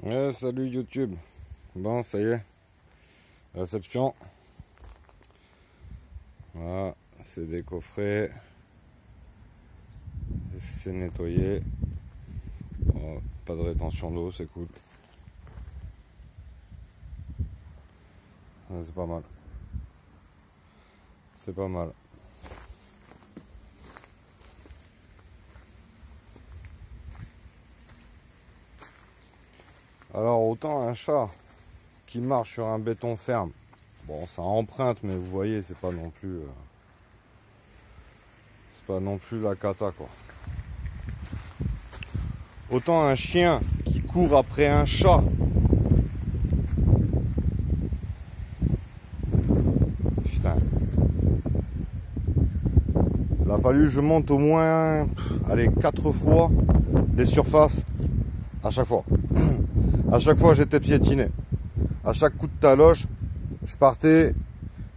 Ouais, salut YouTube. Bon, ça y est. Réception. Voilà, c'est décoffré. C'est nettoyé. Bon, pas de rétention d'eau, c'est cool. Ouais, c'est pas mal. C'est pas mal. Alors, autant un chat qui marche sur un béton ferme, bon, ça emprunte, mais vous voyez, c'est pas non plus la cata, quoi. Autant un chien qui court après un chat, putain, il a fallu que je monte au moins, allez, 4 fois des surfaces à chaque fois. À chaque fois, j'étais piétiné. À chaque coup de taloche, je partais,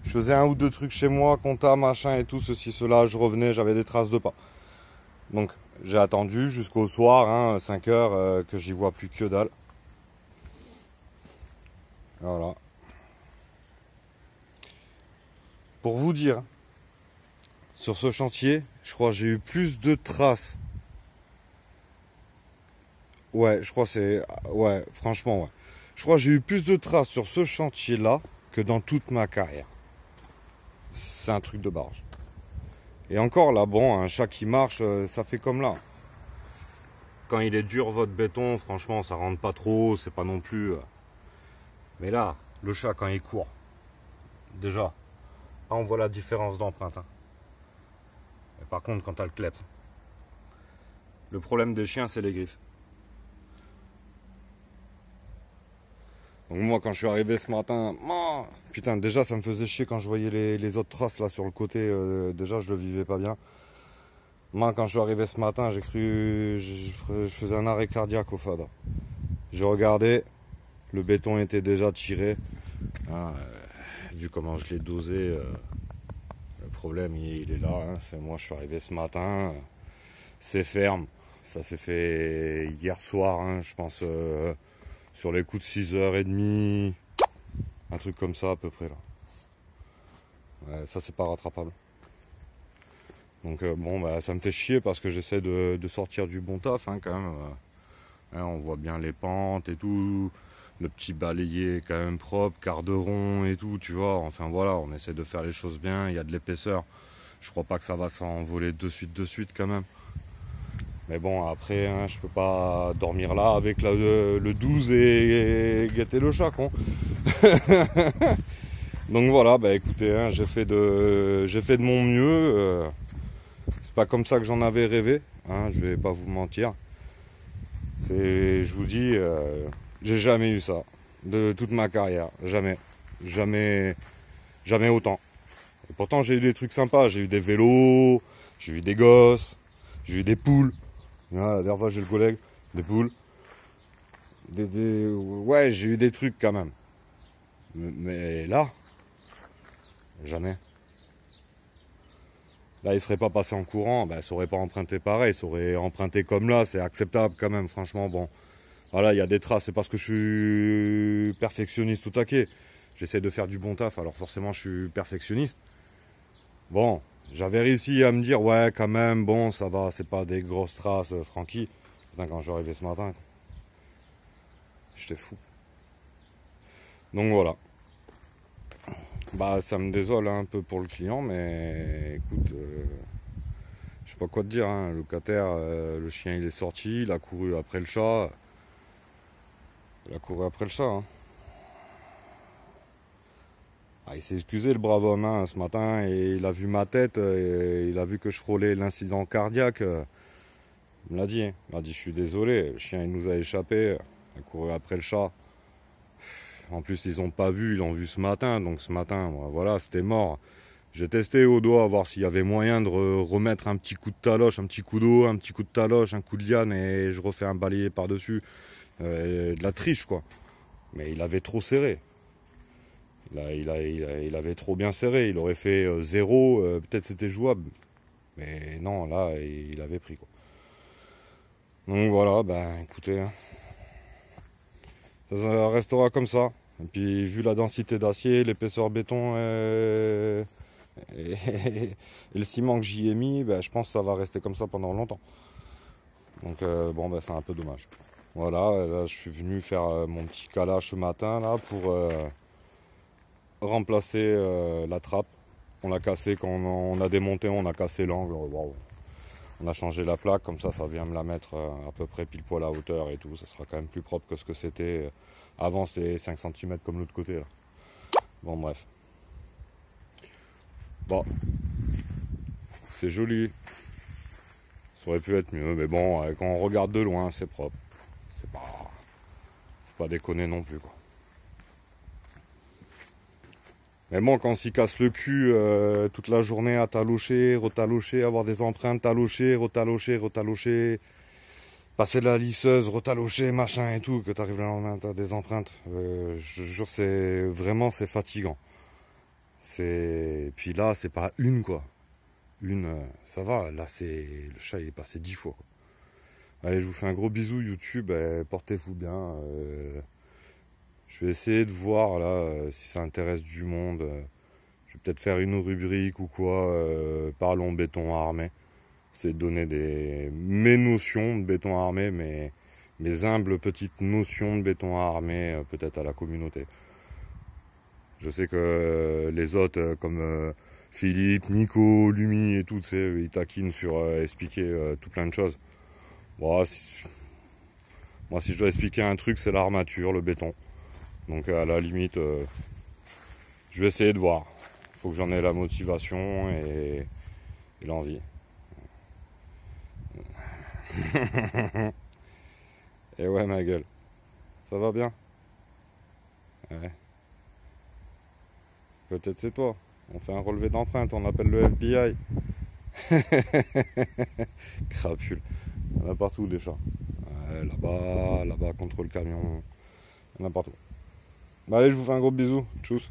je faisais un ou deux trucs chez moi, compta, machin et tout, ceci, cela, je revenais, j'avais des traces de pas. Donc, j'ai attendu jusqu'au soir, hein, 5 heures, que j'y vois plus que dalle. Voilà. Pour vous dire, sur ce chantier, je crois que j'ai eu plus de traces. Ouais, je crois c'est... Ouais, franchement, ouais. Je crois que j'ai eu plus de traces sur ce chantier-là que dans toute ma carrière. C'est un truc de barge. Et encore là, bon, un chat qui marche, ça fait comme là. Quand il est dur, votre béton, franchement, ça rentre pas trop, c'est pas non plus... Mais là, le chat, quand il court, déjà, là, on voit la différence d'empreinte. Hein. Et par contre, quand t'as le kleps, le problème des chiens, c'est les griffes. Donc moi, quand je suis arrivé ce matin, putain, déjà, ça me faisait chier quand je voyais les autres traces là sur le côté. Déjà, je le vivais pas bien. Moi, quand je suis arrivé ce matin, j'ai cru... Je faisais un arrêt cardiaque au FADA. Je regardais, le béton était déjà tiré. Ah, vu comment je l'ai dosé, le problème, il est là. Hein. C'est moi, je suis arrivé ce matin. C'est ferme. Ça s'est fait hier soir, hein, je pense, sur les coups de 6h30. Un truc comme ça, à peu près, là. Ouais, ça, c'est pas rattrapable. Donc, bon, bah, ça me fait chier parce que j'essaie de sortir du bon taf, hein, quand même. Hein, on voit bien les pentes et tout. Le petit balayé quand même propre, quart de rond et tout, tu vois. Enfin, voilà, on essaie de faire les choses bien. Il y a de l'épaisseur. Je crois pas que ça va s'envoler de suite, quand même. Mais bon, après, hein, je peux pas dormir là avec le 12 et guetter le chat, con. Donc voilà, bah écoutez, hein, j'ai fait de mon mieux. C'est pas comme ça que j'en avais rêvé, hein, je vais pas vous mentir. Je vous dis, j'ai jamais eu ça de toute ma carrière, jamais, jamais, jamais autant. Et pourtant j'ai eu des trucs sympas, j'ai eu des vélos, j'ai eu des gosses, j'ai eu des poules. Ah, la dernière fois j'ai le collègue, des poules. Ouais, j'ai eu des trucs quand même. Mais là, jamais. Là, il serait pas passé en courant, ben, ça aurait pas emprunté pareil, ça aurait emprunté comme là, c'est acceptable quand même, franchement, bon. Voilà, il y a des traces, c'est parce que je suis perfectionniste tout taquet. J'essaie de faire du bon taf, alors forcément je suis perfectionniste. Bon, j'avais réussi à me dire, ouais, quand même, bon, ça va, c'est pas des grosses traces, Francky. Putain, quand je suis arrivé ce matin, j'étais fou. Donc voilà. Bah, ça me désole un peu pour le client, mais écoute, je sais pas quoi te dire. Hein. Le locataire, le chien il est sorti, il a couru après le chat. Il a couru après le chat. Hein. Ah, il s'est excusé le brave homme hein, ce matin et il a vu ma tête, et il a vu que je frôlais l'incident cardiaque. Il me l'a dit. Hein. Il m'a dit je suis désolé, le chien il nous a échappé, il a couru après le chat. En plus, ils n'ont pas vu, ils l'ont vu ce matin. Donc ce matin, voilà, c'était mort. J'ai testé au doigt, voir s'il y avait moyen de remettre un petit coup de taloche, un petit coup d'eau, un petit coup de taloche, un coup de liane et je refais un balayé par-dessus. De la triche, quoi. Mais il avait trop serré. Il avait trop bien serré. Il aurait fait 0, peut-être c'était jouable. Mais non, là, il avait pris, quoi. Donc voilà, ben écoutez... Hein. Ça restera comme ça. Et puis vu la densité d'acier, l'épaisseur béton et le ciment que j'y ai mis, ben, je pense que ça va rester comme ça pendant longtemps. Donc bon, ben, c'est un peu dommage. Voilà, là je suis venu faire mon petit calage ce matin là pour remplacer la trappe. On l'a cassé quand on a démonté, on a cassé l'angle. Wow. On a changé la plaque, comme ça vient me la mettre à peu près pile poil à hauteur et tout. Ça sera quand même plus propre que ce que c'était. Avant c'était 5 cm comme l'autre côté là. Bon bref. Bon. C'est joli. Ça aurait pu être mieux, mais bon, quand on regarde de loin, c'est propre. Faut pas déconner non plus quoi. Mais bon, quand on s'y casse le cul toute la journée à talocher, retalocher, avoir des empreintes, talocher, retalocher, passer la lisseuse, retalocher, machin et tout, que t'arrives le lendemain, t'as des empreintes. Je jure, c'est fatigant. Puis là, c'est pas une quoi. Ça va. Là, le chat il est passé 10 fois. Quoi. Allez, je vous fais un gros bisou YouTube. Portez-vous bien. Je vais essayer de voir là si ça intéresse du monde. Je vais peut-être faire une rubrique ou quoi. Parlons béton armé. C'est donner mes notions de béton armé, mes humbles petites notions de béton armé, peut-être à la communauté. Je sais que les autres, comme Philippe, Nico, Lumi et tout, ils taquinent sur expliquer tout plein de choses. Bon, moi, si je dois expliquer un truc, c'est l'armature, le béton. Donc à la limite, je vais essayer de voir. Il faut que j'en ai la motivation et l'envie. Et ouais ma gueule. Ça va bien? Ouais. Peut-être c'est toi. On fait un relevé d'empreinte, on appelle le FBI. Crapule. Il y en a partout des chats. Ouais, là-bas, contre le camion. Il y en a partout. Bah allez, je vous fais un gros bisou. Tchuss.